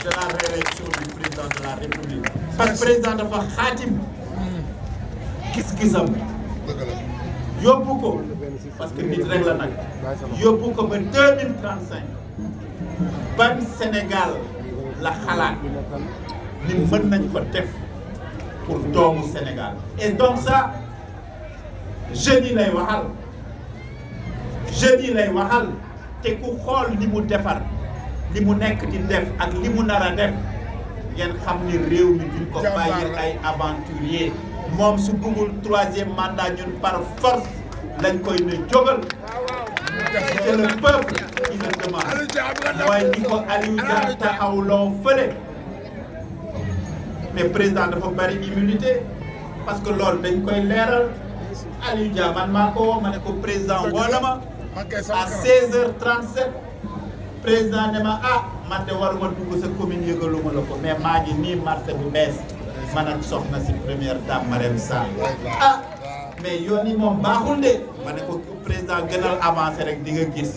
de la réélection du président de la République. Parce que président dafa xaatim gis-gisam yóbbu ko parce que nit rek la nag yóbbu ko ba 2035 ban Sénégal la xalaat ni mën nañ ko def pour doomu Sénégal. Et donc ça jeunes yi lay waxal te ku xool li mu defar li mu nekk di def ak li mu nar a def ngeen xam ni réew mi duñ ko bàyyi ay aventurier moom su bëggul 3e mandat ñun par force lañ koy ne jógal. C'est le peuple qui le demande mooy ni ko Aliou Dia taxawloo fële mais président dafa bari immunité parce que loolu dañ koy leeral. Aliou Dia man maa ko woo ma ne ko président woo na ma à 16h37 président ne ma man de waruma dugg sa commune yëgaluma la ko mais maa ngi nii marché bu bees man ak soxna si première dame Marème Sall mais yoon yi moom baaxul de ma ne ko président gënal avancé rek di nga gis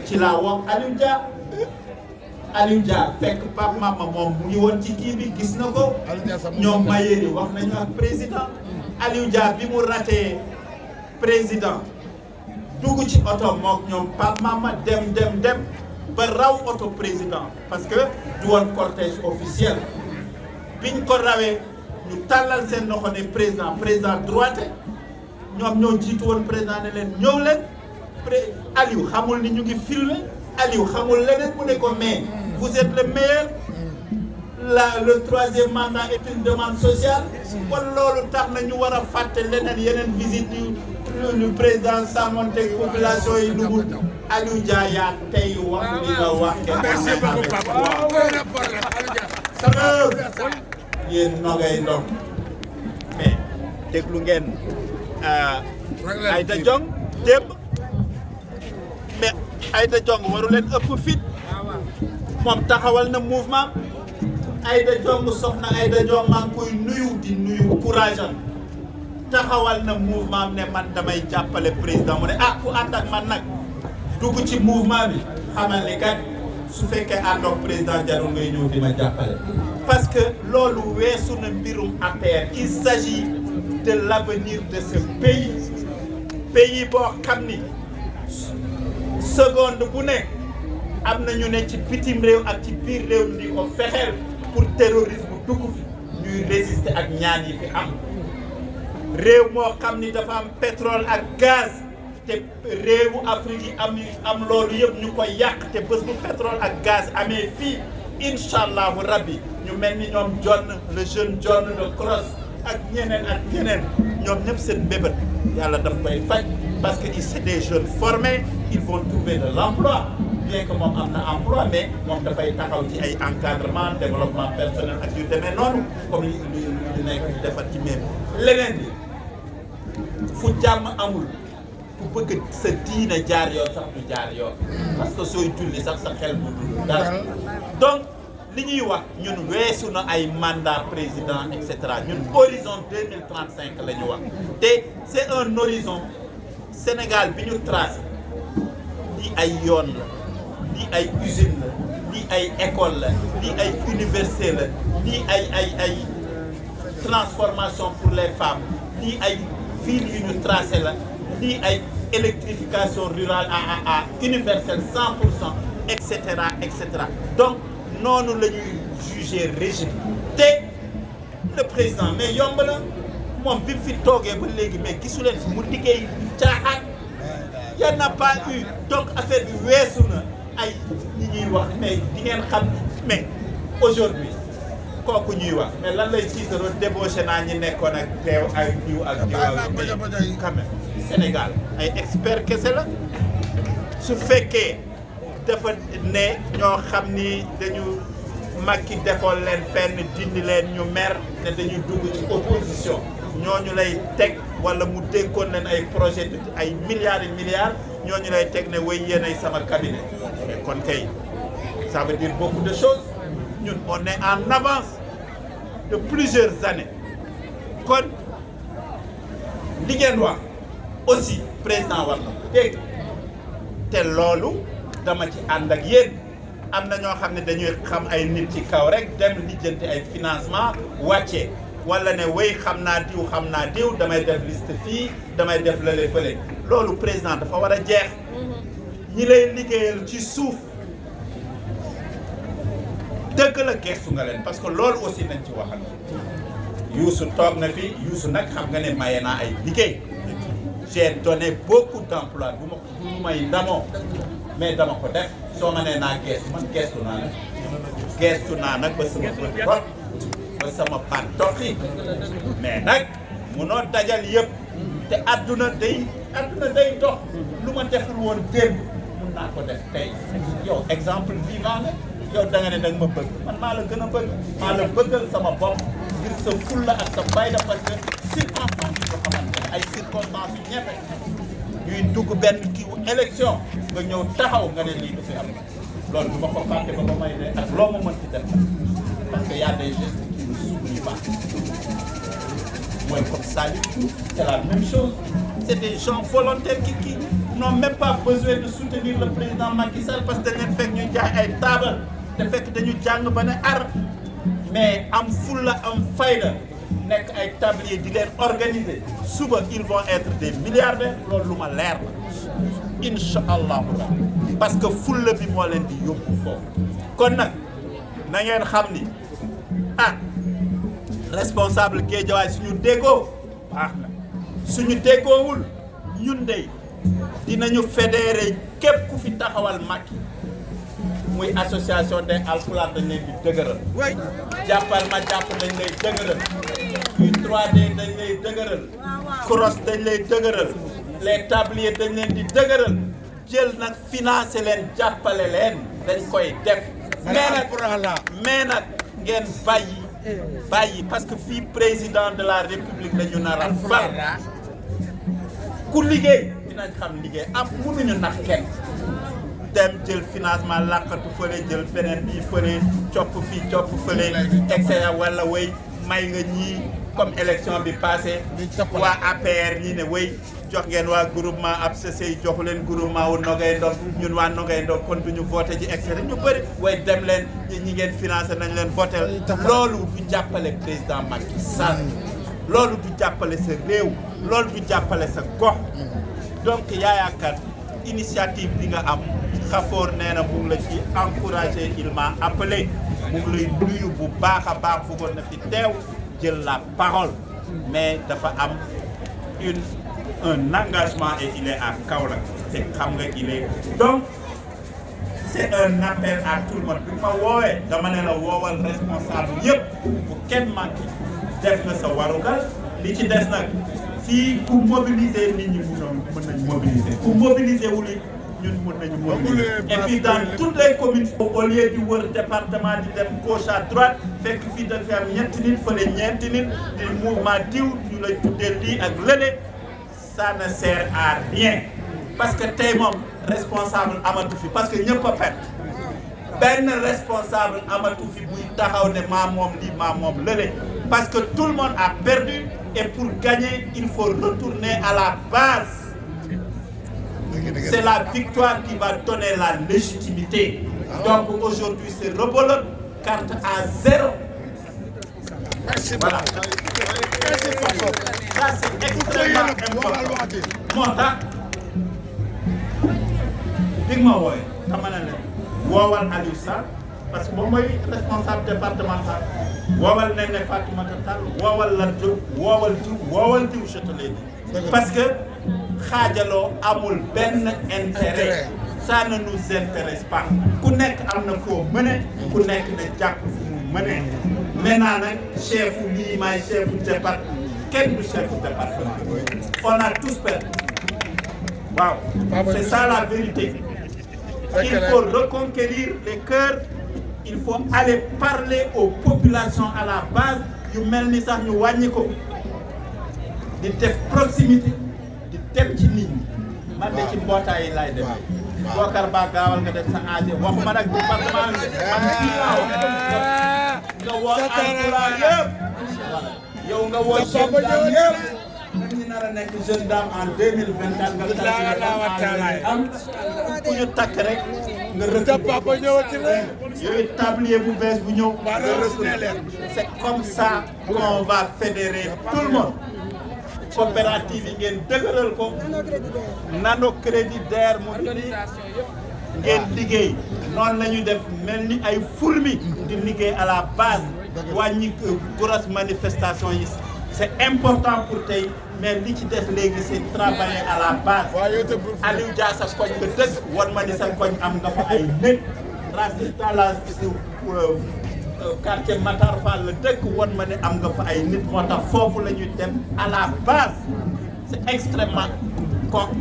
ci laa woo Aliou Dia fekk Pape Mama moom mu ngi woon ci kii bi gis na ko ñoom Mayeri wax nañu ak président Aliou Dia bi mu raté président dugg ci oto mook ñoom Pape Mama dem ba raw oto président parce que du woon cortège officiel biñ ko rawee ñu tàllal seen loxo ne président droite ñoom ñoo jiitu woon président ne leen ñëw leen Aliou xamul ni ñu ngi filmé Aliou xamul leneen mu ne ko mais vous êtes le meilleur le 3e mandat est une demande sociale kon loolu tax na ñu war a fàtte leneen yeneen visite yu président sàmmonte population yi dugul Aliou Dia yaa tey wax li nga wax yéen nogay ndom mais déglu ngeen Aïda Diong démb mais Aïda Diong waru leen ëpp fit moom taxawal na mouvement Aïda Diong soxna Aïda Diong maa ngi koy nuyu courage am taxawal na mouvement ne man damay jàppale président mu ne ku ànd ak man nag dugg ci mouvement bi xamal ni kat su fekkee àndoog président jarul ngay ñëw di ma jàppale parce que loolu weesu na mbirum APR il s'agit de l'avenir de ce pays boo xam ni seconde bu ne am na ñu ne ci bitim réew ak ci biir réew mi di ko fexeel pour terrorisme dugg fi ñuy résister ak ñaan yi fi am réew moo xam ni dafa am pétrole ak gaz te réewu Afrique yi am loolu yëpp ñu koy yàq te bés bu pétrole ak gaz amee fii incha allahu rabbi ñu mel ni ñoom le jeune John de Cross ak ñeneen ñoom ñëpp seen mbébét yàlla daf koy faj parce que c'est des jeunes formés ils vont trouver de l'emploi bien que moom am na emploi mais moom dafay taxaw ci ay encadrement développement personnel ak yu demee noonu comme li nekk di defar ci même leneen bi fu jàmm amul ku bëgg sa diina jaar yoon sax du jaar yoon parce que sooy julli sax sa xel bu dul dara donc li ñuy wax ñun weesu na ay mandat président et cetera ñun horizon 2035 la ñu wax te c'est un horizon Sénégal bi ñu tracé lii ay yoon la lii ay usine la lii ay école la lii ay université la lii ay transformation pour les femmes lii ay ville yu ñu tracé la lii ay électrification rurale à universelle 100% et cetera donc noonu la ñuy juger régime te le président mais yomb na moom bi mu fi toogee ba léegi mais gisu leen fi mu liggéey caaxaan y en a pas eu donc affaire bi weesu na ay ñi ñuy wax mais di ngeen xam mais aujourd'hui kooku ñuy wax mais lan lay tiitaroo débauché naa ñi nekkoon ak teew ak jiw ak jiw quand même Sénégal ay expert kese la su fekkee dafa ne ñoo xam ni dañu Macky defoon leen fenn dindi leen ñu mer ne dañu dugg ci opposition ñooñu lay teg wala mu dénkoon leen ay projet de ay milliards et milliards ñooñu lay teg ne way yéenay sama cabinet mais kon kay ça veut dire beaucoup de choses ñun on est en avance de plusieurs années kon li ngeen wax aussi président war na ko dégg te loolu dama ci ànd ak yéen am na ñoo xam ne dañuy xam ay nit ci kaw rek dem lijjanti ay financement wàcce wala ne wéy xam naa diw damay def liste fii damay def lële fële loolu président dafa war a jeex ñi lay liggéeyal ci suuf dëgg la gestu nga leen parce que loolu aussi nañ ci waxal Youssou toog na fi Youssou nag xam nga ne maye naa ay liggéey j'ai donné beaucoup d'emplois bu may ndamoo mais dama ko def soo ma nee naa gestu man gestu naa nag ba sama bët bot ba sama baat toqi mais nag munoo dajal yëpp te adduna day dox lu ma deful woon démb mun naa ko def tey yow exemple vivant la yow da nga ne danga ma bëgg man maa la gën a bëgg maa la bëggal sama bopp ngir sa fulla ak sa fayda parce que circonstances yoo xamante ne ay circonstances yu ñefe ñuy dugg benn kiiwu élection nga ñëw taxaw nga ne lii du fi am loolu du ma ko fàtte ba may ne ak loo ma mën ci def parce que y a des gestes qui ne s'oublient pas mooy comme Saliou c'est la même chose c'est des gens volontaires qui n'ont même pas besoin de soutenir le président Macky Sall parce que dañ leen fekk ñu jaay ay taabal te fekk dañu jàng ba ne ar mais am fulla am fayda nekk ay tablier di leen organiser suba ils vont être des milliardaires loolu lu ma leer la incha allahu rabbi parce que fulla bi moo leen di yóbbu foofu kon nag na ngeen xam ni responsable Guédiawaye suñu déggoo baax na suñu déggoowul ñun dey dinañu fédérer képp ku fi taxawal Macky muy association des Alpulaar dañ leen di dëgëral jàppal ma jàpp dañ lay dëgëral muy 3D dañ lay dëgëral cross dañ lay dëgëral les tabliers dañ leen di dëgëral jël nag financer leen jàppale leen dañ koy def mais nag ngeen bàyyi parce que fii président de la république la ñu nar a fal ku liggéey dinañ xam liggéey am mënuñu nax kenn dem jël financement làqatu fële jël beneen bii fële copp fii copp fële excès wala wéy may nga ñii comme élection bi passé waa APR ñii ne wéy jox ngeen waa groupement ab sësey joxu leen groupement wu Nogay Ndom ñun waa Nogay Ndom kon duñu voté ji excès ñu bëri way dem leen ñi ngeen financé nañ leen voté loolu du jàppale président Macky Sall loolu du jàppale sa réew loolu du jàppale sa gox donc yaakaar initiative bi nga am Khafor nee na mu ngi la ci encouragé il m'a appelé mu ngi lay nuyu bu baax a baax bëggoon na fi teew jël la parole mais dafa am un engagement et il est à Kaolack te xam nga il est donc c'est un appel à tout le monde bi ma woowee dama ne la woowal responsable yëpp bu kenn manqué def na sa warugal li ci des nag fii ku mobiliser nit ñi mën nañu mobiliser ku mobiliser wul ñun mën nañu mobiliser et puis dans toutes les communes au lieu di wër département di dem gauche à droite fekk fii dañ fi am ñetti nit fële ñeenti nit di mouvement diw ñu lay tuddee lii ak lële ça ne sert à rien parce que tey moom responsable amatu fi parce que ñëpp a perte benn responsable amatu fi buy taxaw ne maa moom lii maa moom lële parce que tout le monde a perdu et pour gagner il faut retourner à la base. C'est la victoire qui va donner la légitimité. Donc aujourd'hui c'est rebelote, carte à 0. Voilà. Ça c'est extrêmement important. Moo tax dig ma wooye dama ne leen woowal Aliou Sall parce que moom mooy responsable départemental woowal Néné Fatoumata Tall woowal Lat Diop woowal diw je te l'ai dit parce que xaajaloo amul benn intérêt ça ne nous intéresse pas ku nekk am na foo mëne ku nekk na jàpp fu mu mëne maintenant nag chefu lii maay chefu département kenn du chefu département on a tous perdu waaw c'est ça la vérité il faut reconquérir les cœurs il faut aller parler aux populations à la base yu mel ni sax ñu wàññi ko di def proximité di dem ci nit ñi man de ci mbootaay yi laay demee Bokar Ba gaawal nga def sa aaje waxuma nag département bi man fii laa nga woo Alpulaar yëpp yow nga woo jeune dame yëpp même ñi nar a nekk jeune dame en 2024 nga am ku ñu takk rek nga recruter tablier bu bees bu ñëw c'est comme ça qu'on va fédérer tout le monde coopérative yi ngeen dëgëral ko nano crédit DER mu ngeen liggéey noonu la ñu def mel ni ay fourmi di liggéey à la base wàññi grosse manifestation yi c'est important pour tey mais li ci des léegi c'est travailler à la base Aliou Dia sa koñ nga dëkk wan ma ni sa koñ am nga fa ay nit Racine Talla quartier Matar Fall la dëkk wan ma ne am nga fa ay nit moo tax foofu la ñuy dem à la base c'est extrêmement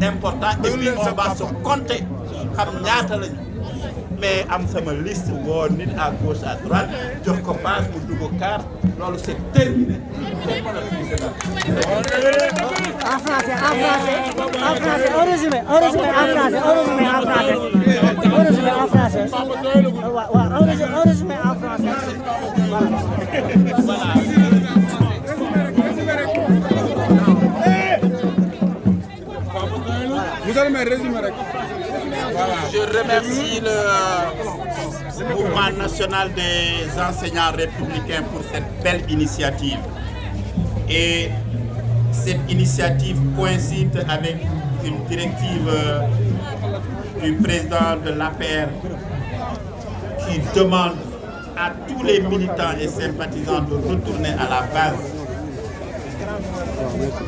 important et puis on va se compter xam ñaata lañu mais am sama liste woo nit à gauche à droite jox ko passe mu dugg carte loolu c'est terminé. En français, on résume en français. Voilà. Vous allez me résumer. Je remercie le mouvement national des enseignants républicains pour cette belle initiative. Et cette initiative coïncide avec une directive du président de l'APR qui demande à tous les militants et sympathisants de retourner à la base,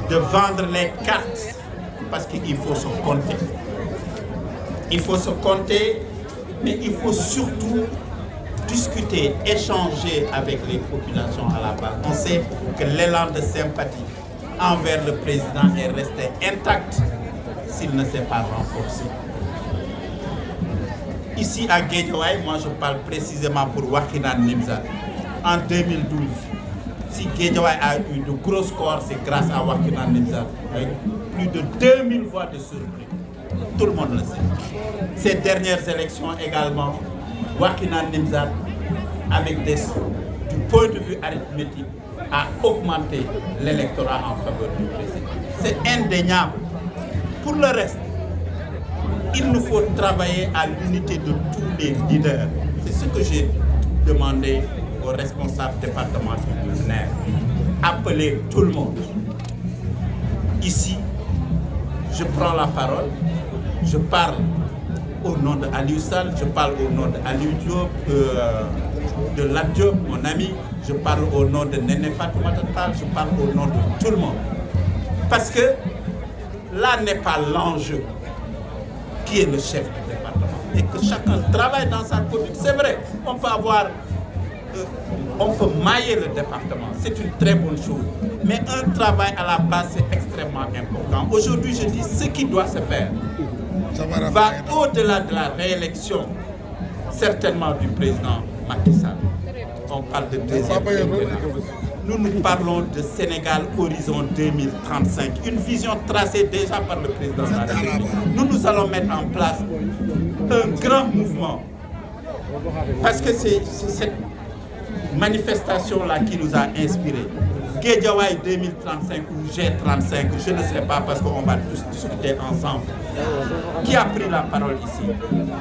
de vendre les cartes parce qu'il faut se compter. Il faut se compter, mais il faut surtout discuter, échanger avec les populations à la base. On sait que l'élan de sympathie envers le président est resté intact s'il ne s'est pas renforcé. Ici à Guédiawaye, moi je parle précisément pour Wakhinane Nimzatt. En 2012, si Guédiawaye a eu de gros scores, c'est grâce à Wakhinane Nimzatt, avec plus de 2000 voix de surpris. Tout le monde le sait. Ces dernières élections également, Wakhinane Nimzatt, avec du point de vue arithmétique, a augmenté l'électorat en faveur du président. C'est indéniable. Pour le reste, il nous faut travailler à l'unité de tous les leaders. C'est ce que j'ai demandé aux responsables départementaux du NER. Appeler tout le monde. Ici, je prends la parole, je parle au nom de Aliou Sall, je parle au nom de Aliou Diop, de Lat Diop, mon ami, je parle au nom de Néné Fatoumata Tall, je parle au nom de tout le monde. Parce que là n'est pas l'enjeu qui est le chef du département et que chacun travaille dans sa commune. C'est vrai, on peut mailler le département, c'est une très bonne chose. Mais un travail à la base, c'est extrêmement important. Aujourd'hui, je dis ce qui doit se faire va au-delà de la réélection, certainement du président Macky Sall. On parle de deuxième quinquennat. Nous parlons de Sénégal horizon 2035, une vision tracée déjà par le président de la République. Nous allons mettre en place un grand mouvement parce que c'est cette manifestation-là qui nous a inspirés. Guédiawaye 2035 ou G35, je ne sais pas parce qu'on va tous discuter ensemble. Qui a pris la parole ici?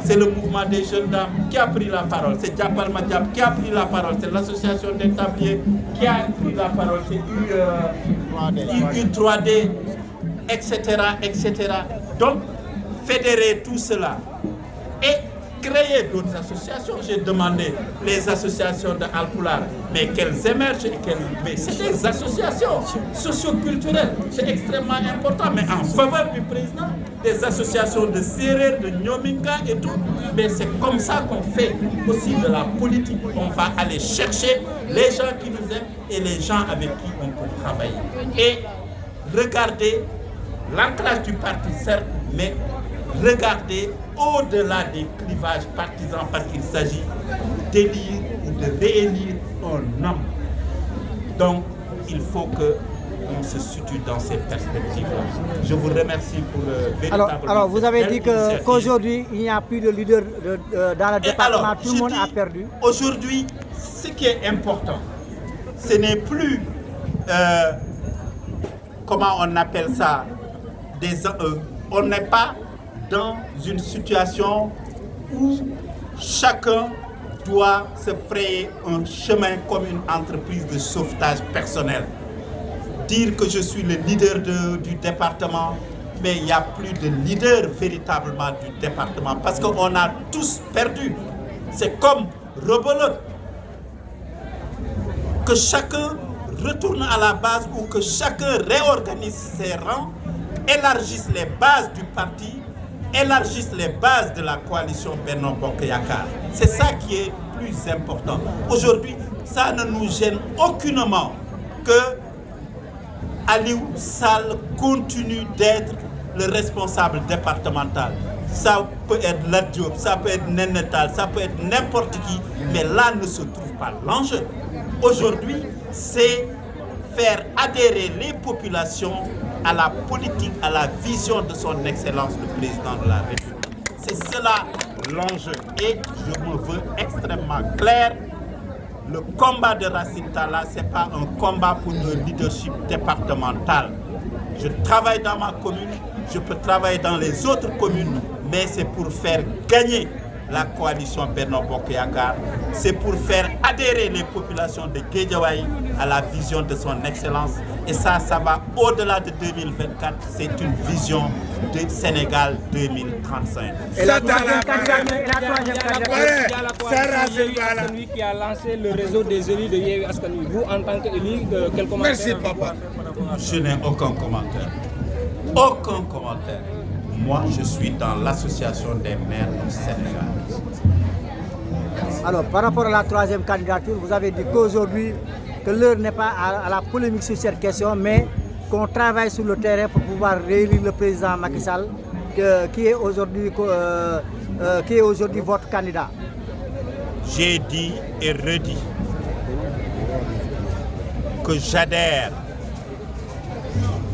C'est le mouvement des jeunes dames. Qui a pris la parole? C'est Diapal Madiap. Qui a pris la parole? C'est l'association des tabliers. Qui a pris la parole? C'est U3D, etc., etc. Donc, fédérer tout cela et créer d'autres associations. J'ai demandé les associations de Alpulaar, mais qu'elles émergent et mais c'est des associations socio-culturelles. C'est extrêmement important, mais en faveur du président, des associations de Sérère, de Nyominga et tout. Mais c'est comme ça qu'on fait aussi de la politique. On va aller chercher les gens qui nous aiment et les gens avec qui on peut travailler. Et regarder l'ancrage du parti, certes, mais regarder au-delà des clivages partisans parce qu'il s'agit d'élire ou de réélire un homme. Donc, il faut qu'on se situe dans ces perspectives-là. Je vous remercie pour le véritable... Alors vous avez dit qu'aujourd'hui, il n'y a plus de leader dans le département, alors, tout le monde a perdu. Aujourd'hui, ce qui est important, ce n'est plus, comment on appelle ça, on n'est pas dans une situation où chacun doit se frayer un chemin comme une entreprise de sauvetage personnel. Dire que je suis le leader du département, mais il n'y a plus de leader véritablement du département parce qu'on a tous perdu. C'est comme rebelote. Que chacun retourne à la base ou que chacun réorganise ses rangs, élargisse les bases du parti, élargisse les bases de la coalition Benno Bokk Yakaar. C'est ça qui est plus important. Aujourd'hui, ça ne nous gêne aucunement que Aliou Sall continue d'être le responsable départemental. Ça peut être Lat Diop, ça peut être Néné Tall, ça peut être n'importe qui, mais là ne se trouve pas l'enjeu. Aujourd'hui, c'est faire adhérer les populations à la politique, à la vision de son Excellence le Président de la République. C'est cela l'enjeu. Et je me veux extrêmement clair, le combat de Racine Talla, ce n'est pas un combat pour un leadership départemental. Je travaille dans ma commune, je peux travailler dans les autres communes, mais c'est pour faire gagner la coalition Benno Bokk Yakaar. C'est pour faire adhérer les populations de Guédiawaye à la vision de son Excellence. Et ça va au-delà de 2024. C'est une vision de Sénégal 2035. Et la troisième candidature, celui qui a lancé le réseau des élus de Yewwi Askan Wi. Vous, en tant qu'élu, quel commentaire? Merci, papa. Je n'ai aucun commentaire. Aucun commentaire. Moi, je suis dans l'association des maires du Sénégal. Alors, par rapport à la troisième candidature, vous avez dit qu'aujourd'hui, que l'heure n'est pas à la polémique sur cette question, mais qu'on travaille sur le terrain pour pouvoir réélire le président Macky Sall, qui est aujourd'hui votre candidat. J'ai dit et redit que j'adhère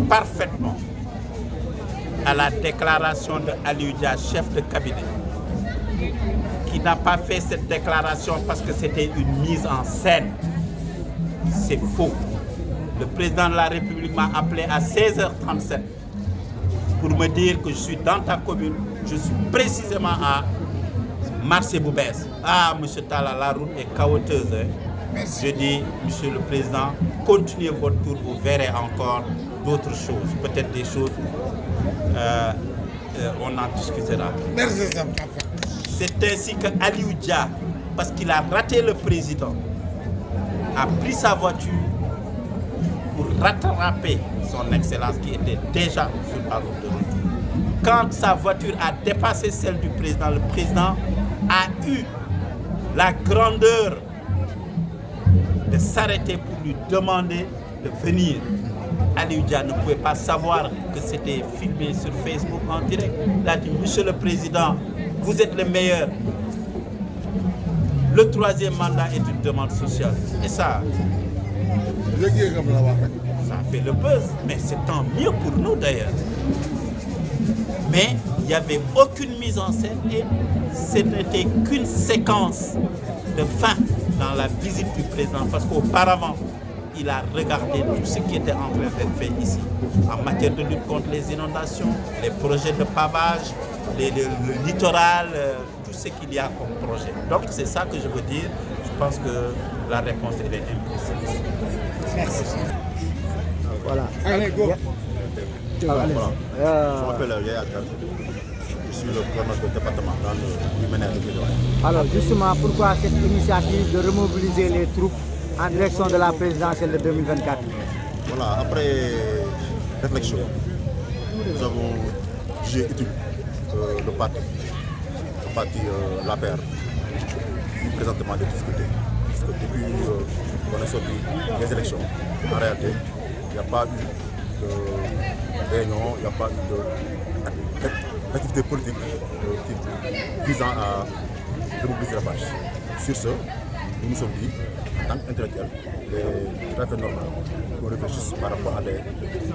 parfaitement à la déclaration de Aliou Dia, chef de cabinet, qui n'a pas fait cette déclaration parce que c'était une mise en scène. C'est faux. Le président de la République m'a appelé à 16h37 pour me dire que je suis dans ta commune. Je suis précisément à Marché Boubès. Ah, monsieur Talla, la route est chaotique. Hein? Je dis, monsieur le président, continuez votre tour, vous verrez encore d'autres choses, peut-être des choses, on en discutera. Merci. C'est ainsi que Aliou Dia, parce qu'il a raté le président, a pris sa voiture pour rattraper son Excellence qui était déjà sur la route de retour. Quand sa voiture a dépassé celle du président, le président a eu la grandeur de s'arrêter pour lui demander de venir. Aliou Dia ne pouvait pas savoir que c'était filmé sur Facebook en direct. Il a dit, monsieur le président, vous êtes le meilleur. Le troisième mandat est une demande sociale. Et ça fait le buzz. Mais c'est tant mieux pour nous d'ailleurs. Mais il n'y avait aucune mise en scène et ce n'était qu'une séquence de fin dans la visite du président. Parce qu'auparavant, il a regardé tout ce qui était en train d'être fait ici. En matière de lutte contre les inondations, les projets de pavage, le littoral, tout ce qu'il y a comme projet. Donc c'est ça que je veux dire. Je pense que la réponse elle est imprécise. Merci. Voilà. Allez, go. Je m'appelle Yaya Kane. Je suis le coordonnateur départemental du MNR de Guédiawaye. Alors justement, pourquoi cette initiative de remobiliser les troupes en direction de la présidentielle de 2024? Voilà, après réflexion, nous avons jugé utile le parti l'APR, qui présentement des difficultés. Parce que depuis qu'on est sorti des élections, en réalité, il n'y a pas eu de réunion, il n'y a pas eu d'activité politique visant à remobiliser la base. Sur ce, nous nous sommes dit, en tant qu'intellectuels, il est tout à fait normal qu'on réfléchisse par rapport à des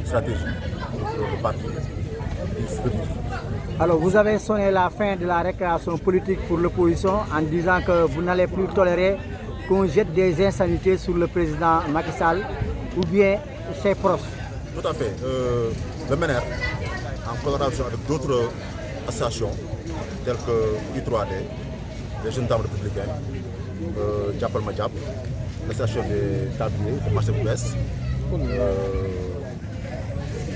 stratégies pour le parti puisse revivre. Alors vous avez sonné la fin de la récréation politique pour l'opposition en disant que vous n'allez plus tolérer qu'on jette des insanités sur le président Macky Sall ou bien ses proches. Tout à fait. Le MNR, en collaboration avec d'autres associations telles que U3D, les jeunes dames républicains, Diapal Madiap, l'association des tabliers, le marché Boubès,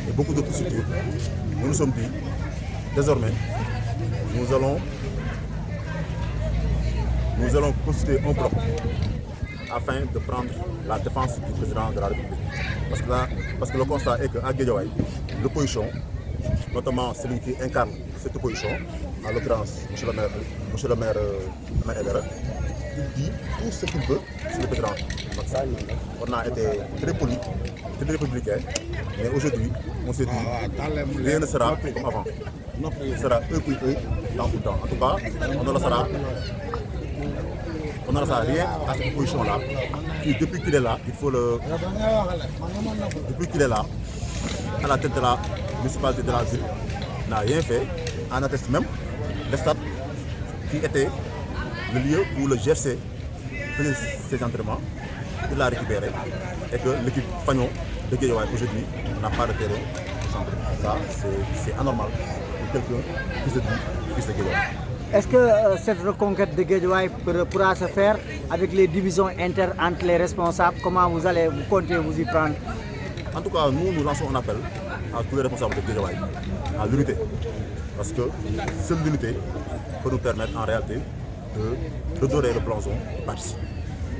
et beaucoup d'autres structures. Nous nous sommes dit, désormais, nous allons constituer un bloc afin de prendre la défense du président de la République. Parce que le constat est qu'à Guédiawaye, l'opposition, notamment celui qui incarne cette opposition, en l'occurrence M. le maire Aidara, il dit tout ce qu'il veut sur le président. On a été très poli, très républicain, mais aujourd'hui, on s'est dit rien ne sera comme avant. Il sera eux puis eux dans tout le temps. En tout cas, on ne laissera rien à cette opposition-là. Depuis qu'il est là, depuis qu'il est là, à la tête de la municipalité de la ville, n'a rien fait. En atteste même le stade qui était le lieu où le GFC faisait ses entraînements. Il l'a récupéré et que l'équipe Fagnon de Guédiawaye aujourd'hui n'a pas de terrain au centre. Ça, c'est anormal pour quelqu'un qui se dit fils de Guédiawaye. Est-ce que cette reconquête de Guédiawaye pourra se faire avec les divisions internes entre les responsables? Comment vous comptez vous y prendre? En tout cas, nous lançons un appel à tous les responsables de Guédiawaye à l'unité. Parce que seule l'unité peut nous permettre en réalité de redorer le blason du parti.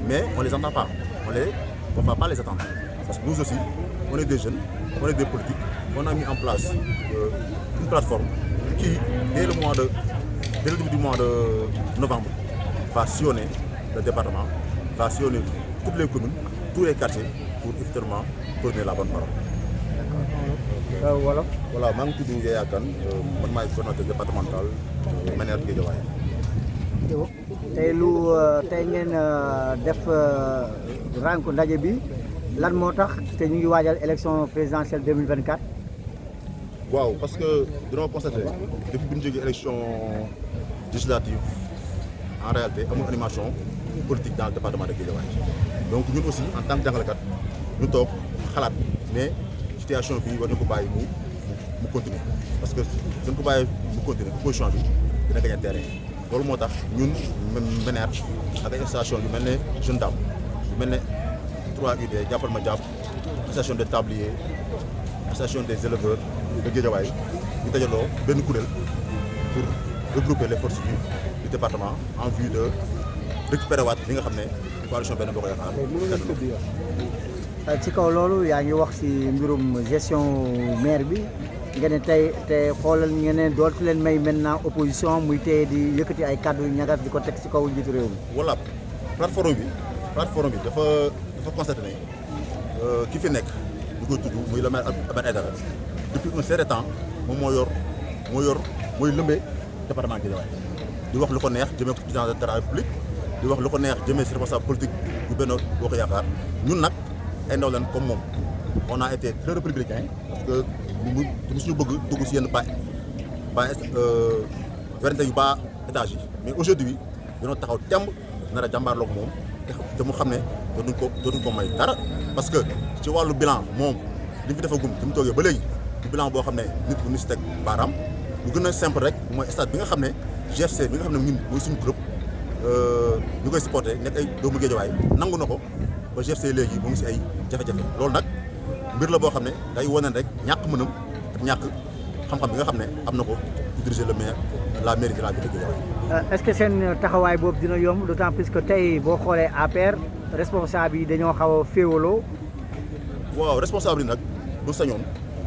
Mais on ne les entend pas. On ne va pas les attendre. Parce que nous aussi, on est des jeunes, on est des politiques. On a mis en place une plateforme qui, dès le début du mois de novembre, va sillonner le département, va sillonner toutes les communes, tous les quartiers pour effectivement donner la bonne parole. Voilà. Voilà, je suis Yaya Kane, je suis coordinateur départemental de Ménère Guédiawaye. tey ngeen def rencontre ndaje bi lan moo tax te ñu ngi waajal élection présidentielle 2024. waaw parce que dañoo constaté depuis bi ñu jógee élection législative en réalité amul animation politique dans le département de Guédiawaye donc ñun aussi en tant que jàngalekat ñu toog xalaat mais situation bi war na ko bàyyi mu continuer parce que dañ ko bàyyi mu continuer opposition bi dina gagné terrain loolu moo tax ñun Ménère ak ay association yu mel ne Jeune Dame yu mel ne 3UD Diapal Madiap association des tabliers association des éleveurs de Guédiawaye ñu dajaloo benn kuréel pour regrouper les forces du département en vue de récupérer waat li nga xam ne coalition Benno Bokk Yaakaar. ci kaw loolu yaa ngi wax ci mbirum gestion maire bi nga ne tey te xoolal ngeen ne dootu leen may maintenant opposition muy tey di yëkkati ay kàddu yu ñagas di ko teg ci kaw njiitu réew mi. voilà plateforme bi dafa constaté ne ki fi nekk ñu koy tudd muy le maire Ahmed Aidara depuis un certain temps moom mooy lëmbee département Guédiawaye di wax lu ko neex jëmee ko président de la République di wax lu ko neex jëmee ci responsable politique bu Benno Bokk Yaakaar ñun nag ay ndaw leen comme moom on a été très républicain parce que mu suñu bëgg dugg ci yenn werante yu bas étage yi mais aujourd'hui dañoo taxaw temb nar a jàmbaarloog moom te mu xam ne dootuñ ko may dara parce que ci wàllu bilan moom li fi defagum fi mu toogee ba léegi du bilan boo xam ne nit bu ni si teg baaraam lu gën a simple rek mooy stade bi nga xam ne GFC bi nga xam ne ñun mooy suñu groupe ñu koy supporté nekk ay doomu Guédiawaye nangu na ko ba GFC léegi mu ngi si ay jafe-jafe loolu nag mbir la boo xam ne day wane rek ñàkk mënam ak ñàkk xam-xam bi nga xam ne am na ko pour diriger la mairie de la ville de Guédiawaye. est-ce que seen taxawaay boobu dina yomb d'autant plus que tey boo xoolee APR responsable yi dañoo xaw a féewaloo. waaw responsable yi nag bu sañoon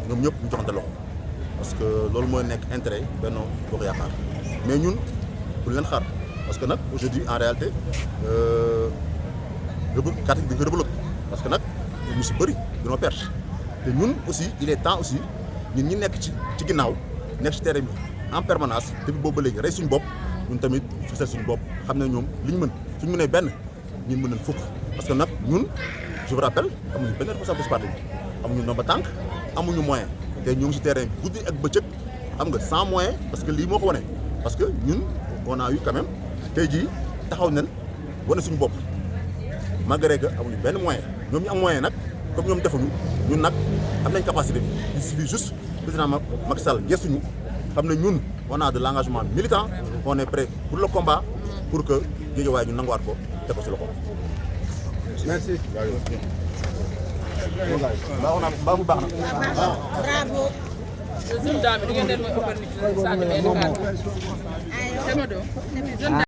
ñoom ñëpp ñu joxante loxo parce que loolu mooy nekk intérêt Benno Bokk Yaakaar mais ñun pour leen xaar parce que nag aujourd'hui en réalité carte bi nga rebelote parce que nag ñu si bëri dañoo perte te ñun aussi il est temps aussi ñun ñi nekk ci ginnaaw nekk ci terrain bi en permanence depuis boobu ba léegi rey suñu bopp ñun tamit fësal suñu bopp xam ne ñoom li ñu mën suñu mënee benn ñun mën nañ fukk parce que nag ñun je vous rappelle amuñu benn responsable de parti bi amuñu nomba tànk amuñu moyen te ñu ngi si terrain bi guddi ak bëccëg xam nga sans moyen parce que lii moo ko wane parce que ñun on a eu quand même tey jii taxaw nañ wane suñu bopp malgré que amuñu benn moyen ñoom ñu am moyen nag comme ñoom defuñu ñun nag am nañ capacité bi il suffit juste président Macky Sall gëstuñu xam ne ñun on a de l'engagement militant on est prêt pour le combat pour que Guédiawaye ñu nanguwaat ko teg ko ci loxo. Merci. Bravo. Bravo.